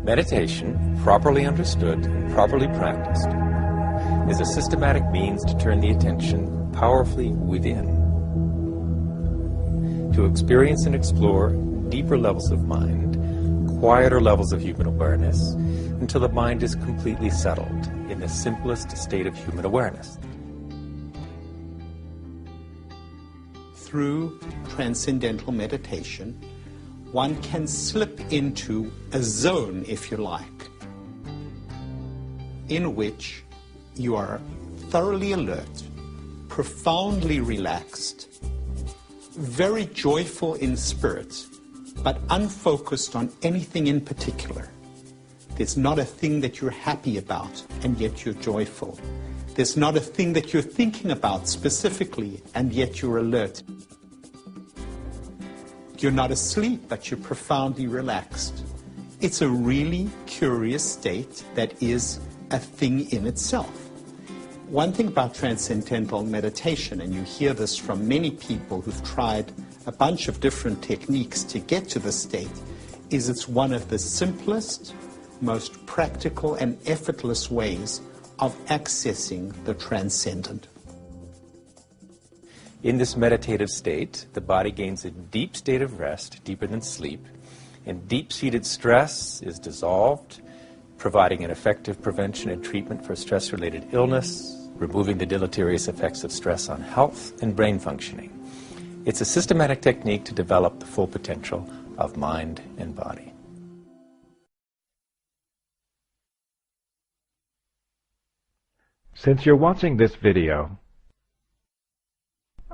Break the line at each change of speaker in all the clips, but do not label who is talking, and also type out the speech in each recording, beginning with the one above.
Meditation, properly understood and properly practiced, is a systematic means to turn the attention powerfully within, to experience and explore deeper levels of mind, quieter levels of human awareness, until the mind is completely settled in the simplest state of human awareness.
Through transcendental meditation, one can slip into a zone, if you like, in which you are thoroughly alert, profoundly relaxed, very joyful in spirit, but unfocused on anything in particular. There's not a thing that you're happy about, and yet you're joyful. There's not a thing that you're thinking about specifically, and yet you're alert. You're not asleep, but you're profoundly relaxed. It's a really curious state that is a thing in itself. One thing about transcendental meditation, and you hear this from many people who've tried a bunch of different techniques to get to this state, is it's one of the simplest, most practical and effortless ways of accessing the transcendent.
In this meditative state, the body gains a deep state of rest, deeper than sleep, and deep-seated stress is dissolved, providing an effective prevention and treatment for stress-related illness, removing the deleterious effects of stress on health and brain functioning. It's a systematic technique to develop the full potential of mind and body.
Since you're watching this video,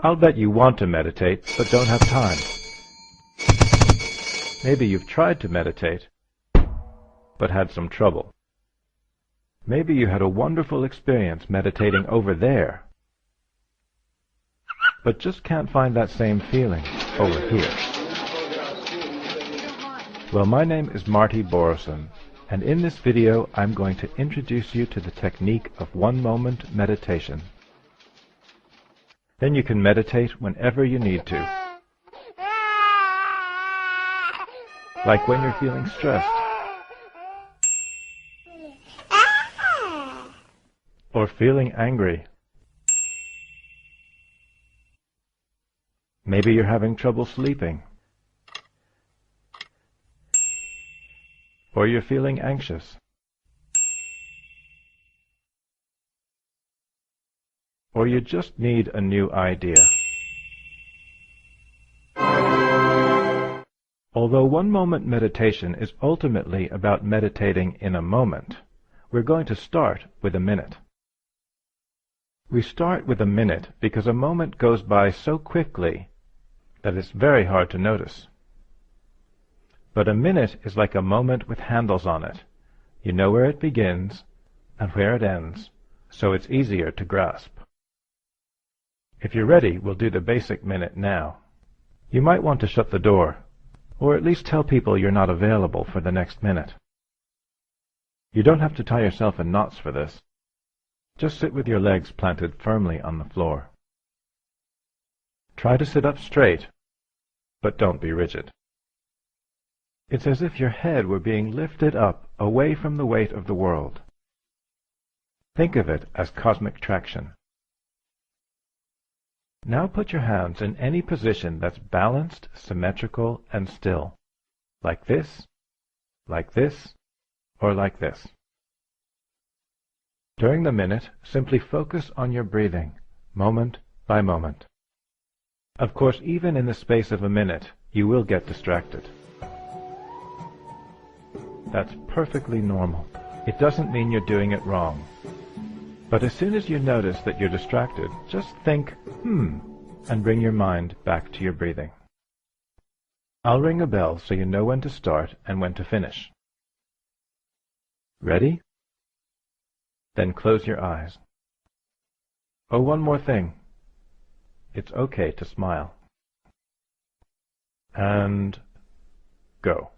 I'll bet you want to meditate, but don't have time. Maybe you've tried to meditate, but had some trouble. Maybe you had a wonderful experience meditating over there, but just can't find that same feeling over here. Well, my name is Marty Borison, and in this video I'm going to introduce you to the technique of one-moment meditation. Then you can meditate whenever you need to. Like when you're feeling stressed, or feeling angry. Maybe you're having trouble sleeping, or you're feeling anxious, or you just need a new idea. Although one-moment meditation is ultimately about meditating in a moment, we're going to start with a minute. We start with a minute because a moment goes by so quickly that it's very hard to notice. But a minute is like a moment with handles on it. You know where it begins and where it ends, so it's easier to grasp. If you're ready, we'll do the basic minute now. You might want to shut the door, or at least tell people you're not available for the next minute. You don't have to tie yourself in knots for this. Just sit with your legs planted firmly on the floor. Try to sit up straight, but don't be rigid. It's as if your head were being lifted up away from the weight of the world. Think of it as cosmic traction. Now put your hands in any position that's balanced, symmetrical, and still. Like this, or like this. During the minute, simply focus on your breathing, moment by moment. Of course, even in the space of a minute, you will get distracted. That's perfectly normal. It doesn't mean you're doing it wrong. But as soon as you notice that you're distracted, just think, and bring your mind back to your breathing. I'll ring a bell so you know when to start and when to finish. Ready? Then close your eyes. Oh, one more thing. It's okay to smile. And go.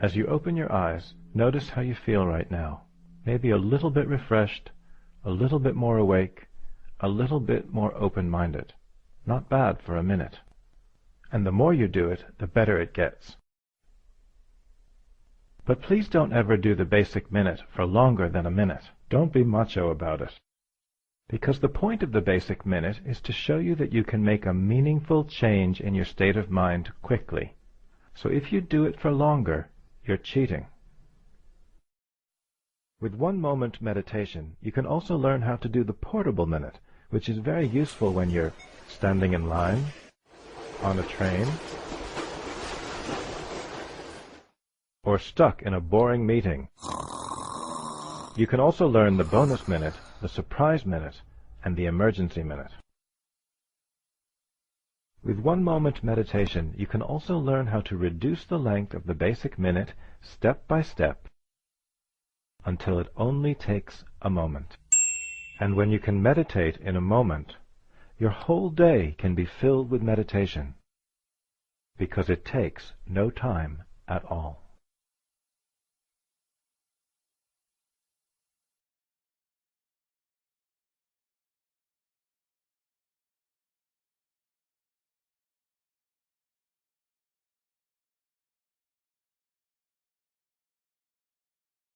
As you open your eyes, notice how you feel right now. Maybe a little bit refreshed, a little bit more awake, a little bit more open-minded. Not bad for a minute. And the more you do it, the better it gets. But please don't ever do the basic minute for longer than a minute. Don't be macho about it. Because the point of the basic minute is to show you that you can make a meaningful change in your state of mind quickly. So if you do it for longer, you're cheating. With 1 moment meditation, you can also learn how to do the portable minute, which is very useful when you're standing in line, on a train, or stuck in a boring meeting. You can also learn the bonus minute, the surprise minute, and the emergency minute. With 1 moment meditation, you can also learn how to reduce the length of the basic minute step by step until it only takes a moment. And when you can meditate in a moment, your whole day can be filled with meditation, because it takes no time at all.